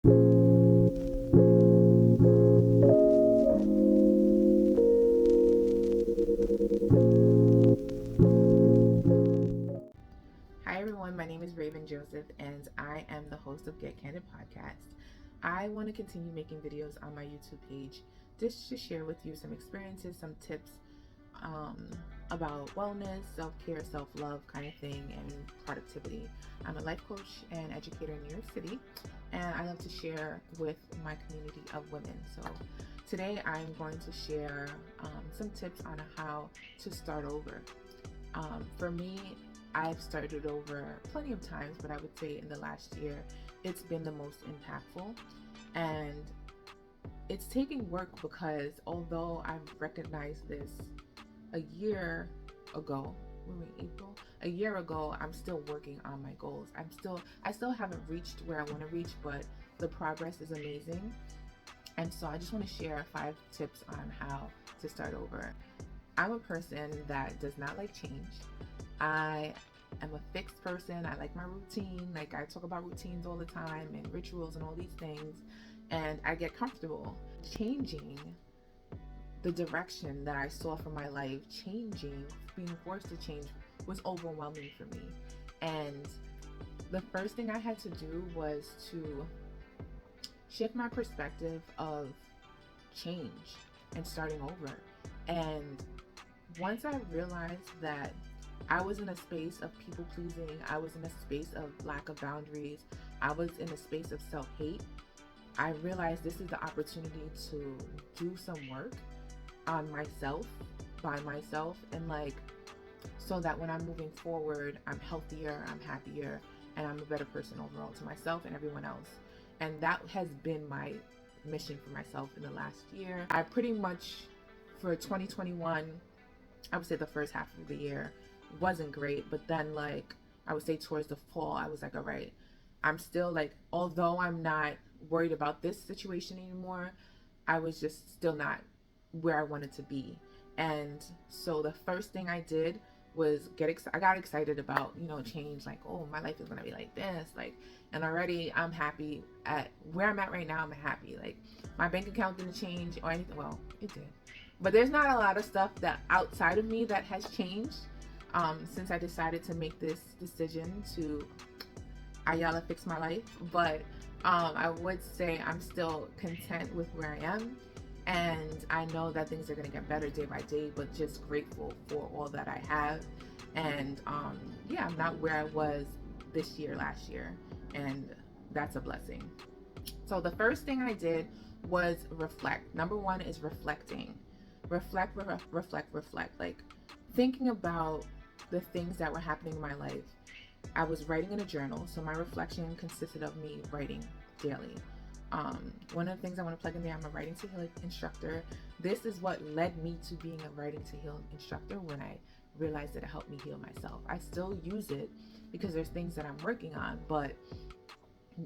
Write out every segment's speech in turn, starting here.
Hi everyone, my name is Raven Joseph and I am the host of Get Candid Podcast. I want to continue making videos on my YouTube page just to share with you some experiences, some tips about wellness, self-care, self-love kind of thing, and productivity. I'm a life coach and educator in New York City, and I love to share with my community of women. So today I'm going to share some tips on how to start over. For me, I've started over plenty of times, but I would say in the last year, it's been the most impactful. And it's taking work because although I've recognized this a year ago, we're in April, a year ago, I'm still working on my goals. I still haven't reached where I want to reach, but the progress is amazing. And so I just want to share 5 tips on how to start over. I'm a person that does not like change. I am a fixed person. I like my routine. Like, I talk about routines all the time and rituals and all these things, and I get comfortable. Changing the direction that I saw for my life, being forced to change was overwhelming for me. And the first thing I had to do was to shift my perspective of change and starting over. And once I realized that I was in a space of people pleasing, I was in a space of lack of boundaries, I was in a space of self-hate, I realized this is the opportunity to do some work on myself, by myself, and so that when I'm moving forward, I'm healthier, I'm happier, and I'm a better person overall to myself and everyone else. And that has been my mission for myself in the last year. I pretty much, for 2021, I would say the first half of the year wasn't great, but then I would say towards the fall, I was like, all right, I'm still although I'm not worried about this situation anymore, I was just still not where I wanted to be. And so the first thing I did was I got excited about, change, oh, my life is going to be like this, and already I'm happy at where I'm at right now. I'm happy. My bank account didn't change or anything. Well, it did. But there's not a lot of stuff that outside of me that has changed since I decided to make this decision to Ayala fix my life. But I would say I'm still content with where I am. And I know that things are going to get better day by day, but just grateful for all that I have. And yeah, I'm not where I was this year, last year. And that's a blessing. So the first thing I did was reflect. Number 1 is reflecting. Reflect. Thinking about the things that were happening in my life. I was writing in a journal, so my reflection consisted of me writing daily. One of the things I want to plug in there, I'm a Writing to Heal instructor. This is what led me to being a Writing to Heal instructor when I realized that it helped me heal myself. I still use it because there's things that I'm working on, but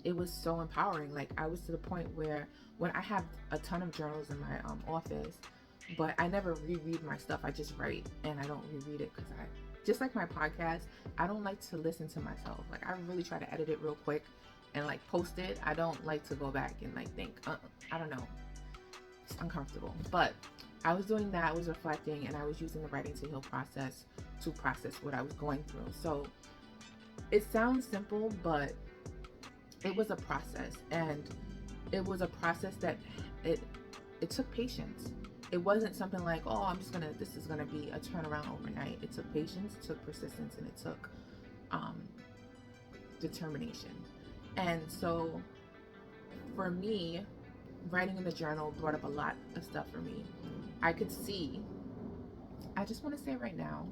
it was so empowering. I was to the point where when I have a ton of journals in my office, but I never reread my stuff. I just write and I don't reread it because just like my podcast, I don't like to listen to myself. I really try to edit it real quick and post it. I don't like to go back and think, I don't know. It's uncomfortable. But I was doing that, I was reflecting, and I was using the Writing to Heal process to process what I was going through. So it sounds simple, but it was a process, and it was a process that it took patience. It wasn't something this is gonna be a turnaround overnight. It took patience, it took persistence, and it took determination. And so for me, writing in the journal brought up a lot of stuff for me. I could see, I just want to say right now,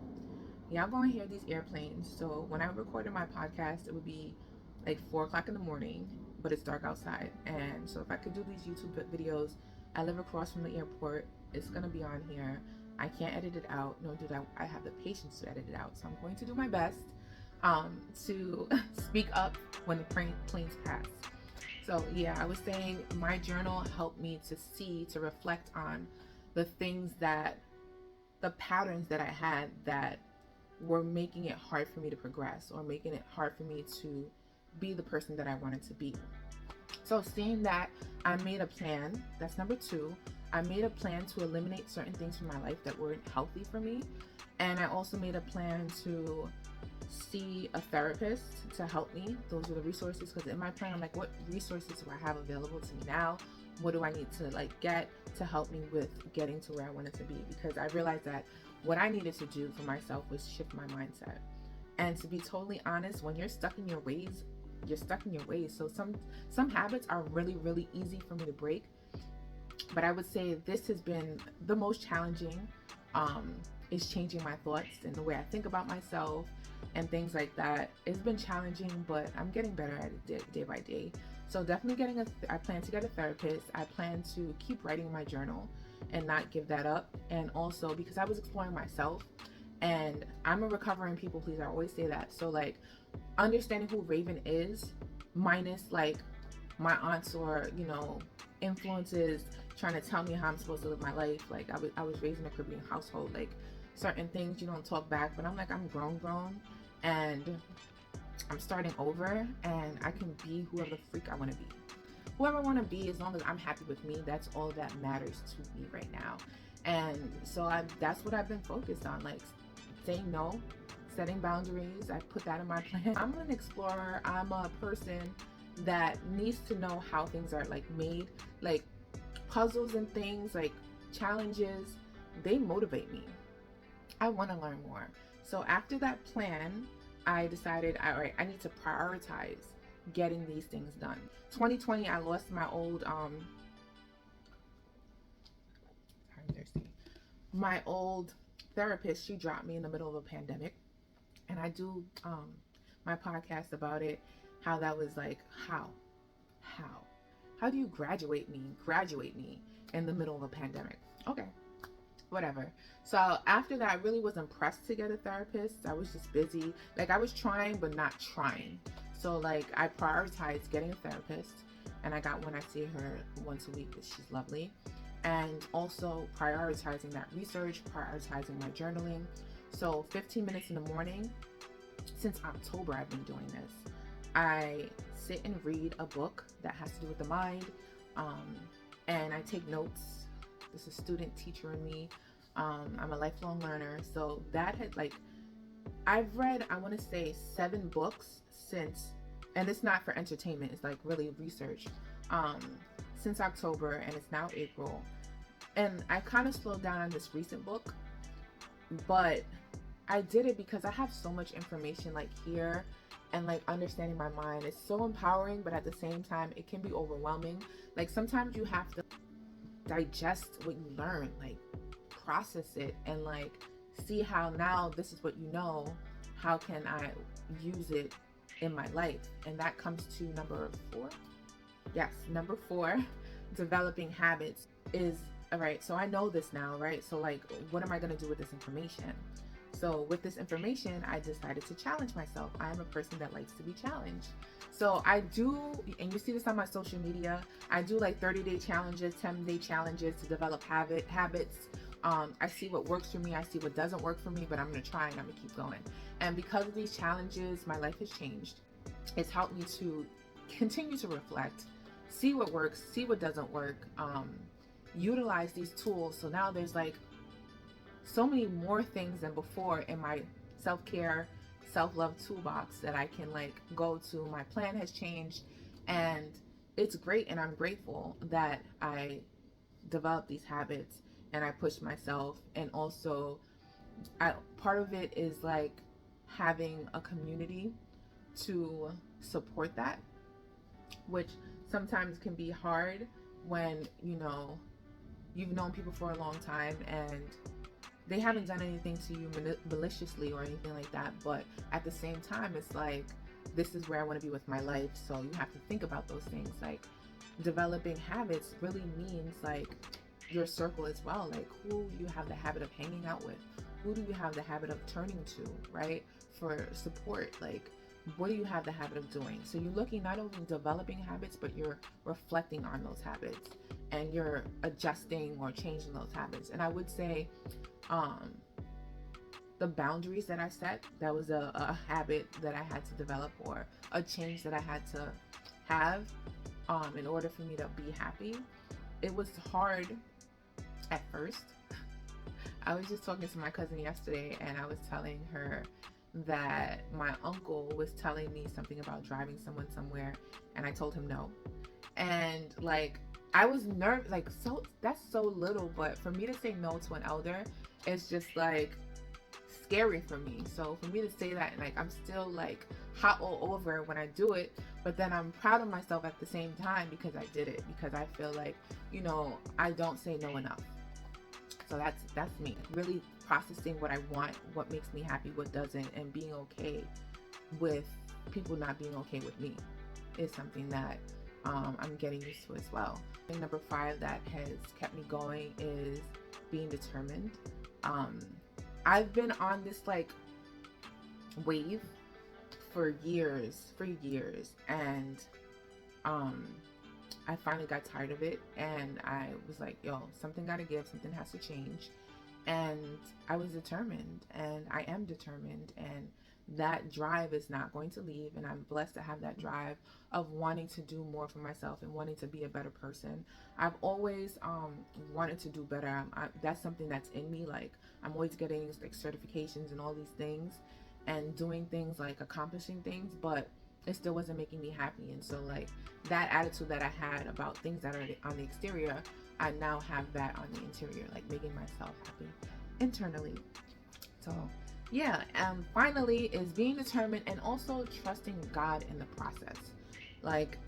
y'all gonna hear these airplanes. So when I recorded my podcast, it would be 4 o'clock in the morning, but it's dark outside. And so if I could do these YouTube videos, I live across from the airport. It's gonna be on here. I can't edit it out, nor do I have the patience to edit it out. So I'm going to do my best to speak up when the planes pass. So yeah, I was saying my journal helped me to reflect on the patterns that I had that were making it hard for me to progress or making it hard for me to be the person that I wanted to be. So seeing that, I made a plan. That's number two. I made a plan to eliminate certain things from my life that weren't healthy for me. And I also made a plan to see a therapist to help me. Those are the resources, because in my plan, I'm like, what resources do I have available to me now? What do I need to get to help me with getting to where I wanted to be? Because I realized that what I needed to do for myself was shift my mindset. And to be totally honest, when you're stuck in your ways, you're stuck in your ways. So some habits are really, really easy for me to break. But I would say this has been the most challenging, is changing my thoughts and the way I think about myself and things like that. It's been challenging, but I'm getting better at it day by day. So definitely I plan to get a therapist. I plan to keep writing my journal and not give that up. And also because I was exploring myself, and I'm a recovering people pleaser. I always say that. So understanding who Raven is, minus my aunts or influences trying to tell me how I'm supposed to live my life. I was raised in a Caribbean household. Certain things you don't talk back, but I'm I'm grown, and I'm starting over, and I can be whoever the freak I want to be. Whoever I want to be, as long as I'm happy with me, that's all that matters to me right now. And so that's what I've been focused on, saying no, setting boundaries. I put that in my plan. I'm an explorer. I'm a person that needs to know how things are made, puzzles and things, challenges. They motivate me. I want to learn more. So after that plan, I decided, all right, I need to prioritize getting these things done. 2020, I lost my old my old therapist. She dropped me in the middle of a pandemic, and I do my podcast about it, how that was how do you graduate me in the middle of a pandemic? Okay, whatever. So after that, I really wasn't pressed to get a therapist. I was just busy. I was trying but not trying. So I prioritized getting a therapist, and I got one. I see her once a week. She's lovely. And also prioritizing that research, prioritizing my journaling. So 15 minutes in the morning. Since October, I've been doing this. I sit and read a book that has to do with the mind, and I take notes. This is student teacher in me. I'm a lifelong learner, so that had I've read, I want to say 7 books since, and it's not for entertainment, it's really research, since October, and it's now April. And I kind of slowed down on this recent book, but I did it because I have so much information here, and understanding my mind is so empowering, but at the same time it can be overwhelming. Sometimes you have to digest what you learn, process it, and see how now this is what you know, how can I use it in my life? And that comes to number 4. Yes, number 4, developing habits is, all right, so I know this now, right? So what am I going to do with this information? So with this information, I decided to challenge myself. I am a person that likes to be challenged. So I do, and you see this on my social media, I do 30-day challenges, 10-day challenges to develop habits. I see what works for me, I see what doesn't work for me, but I'm going to try and I'm going to keep going. And because of these challenges, my life has changed. It's helped me to continue to reflect, see what works, see what doesn't work, utilize these tools. So now there's so many more things than before in my self-care, self-love toolbox that I can go to. My plan has changed, and it's great, and I'm grateful that I developed these habits and I pushed myself. And also part of it is having a community to support that, which sometimes can be hard when you've known people for a long time and they haven't done anything to you maliciously or anything like that, but at the same time, it's this is where I want to be with my life. So you have to think about those things. Developing habits really means your circle as well. Who you have the habit of hanging out with, who do you have the habit of turning to, right, for support? What do you have the habit of doing? So you're looking not only developing habits, but you're reflecting on those habits, and you're adjusting or changing those habits. And I would say the boundaries that I set, that was a habit that I had to develop, or a change that I had to have. in order for me to be happy. It was hard at first. I was just talking to my cousin yesterday, and I was telling her that my uncle was telling me something about driving someone somewhere, and I told him no. And like, I was nervous, like, so that's so little, but for me to say no to an elder, it's just like scary for me. So for me to say that, like, I'm still like hot all over when I do it, but then I'm proud of myself at the same time because I did it, because I feel like, you know, I don't say no enough. So that's me, really processing what I want, what makes me happy, what doesn't, and being okay with people not being okay with me is something that I'm getting used to as well. Thing number 5 that has kept me going is being determined. I've been on this like wave for years, and I finally got tired of it, and I was like, yo, something gotta give, something has to change. And I was determined, and I am determined, and that drive is not going to leave. And I'm blessed to have that drive of wanting to do more for myself and wanting to be a better person. I've always wanted to do better. That's something that's in me. Like, I'm always getting like certifications and all these things and doing things, like accomplishing things, but it still wasn't making me happy. And so like that attitude that I had about things that are on the exterior, I now have that on the interior, like making myself happy internally. So yeah, finally is being determined and also trusting God in the process. Like,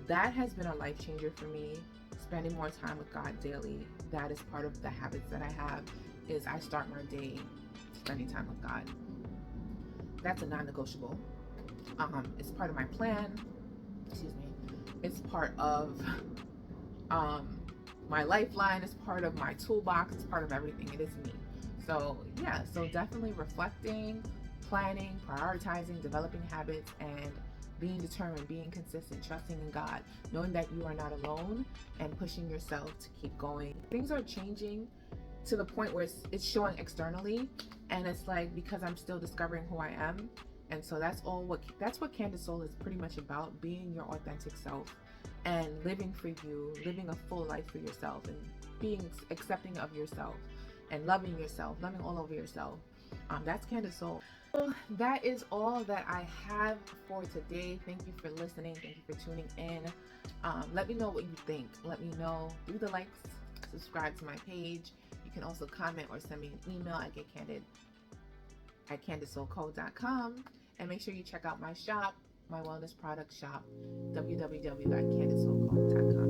that has been a life changer for me. Spending more time with God daily, that is part of the habits that I have, is I start my day spending time with God. That's a non-negotiable. It's part of my plan. Excuse me. It's part of my lifeline. It's part of my toolbox. It's part of everything. It is me. So yeah, so definitely reflecting, planning, prioritizing, developing habits, and being determined, being consistent, trusting in God, knowing that you are not alone, and pushing yourself to keep going. Things are changing to the point where it's showing externally, and it's like, because I'm still discovering who I am. And so that's what Candid Soul is pretty much about: being your authentic self and living for you, living a full life for yourself, and being accepting of yourself and loving all over yourself. That's Candid Soul. So that is all that I have for today. Thank you for listening. Thank you for tuning in. Let me know what you think. Let me know through the likes, subscribe to my page. You can also comment or send me an email at getcandid@candidsoulco.com. And make sure you check out my shop, my wellness product shop, www.candidsoulco.com.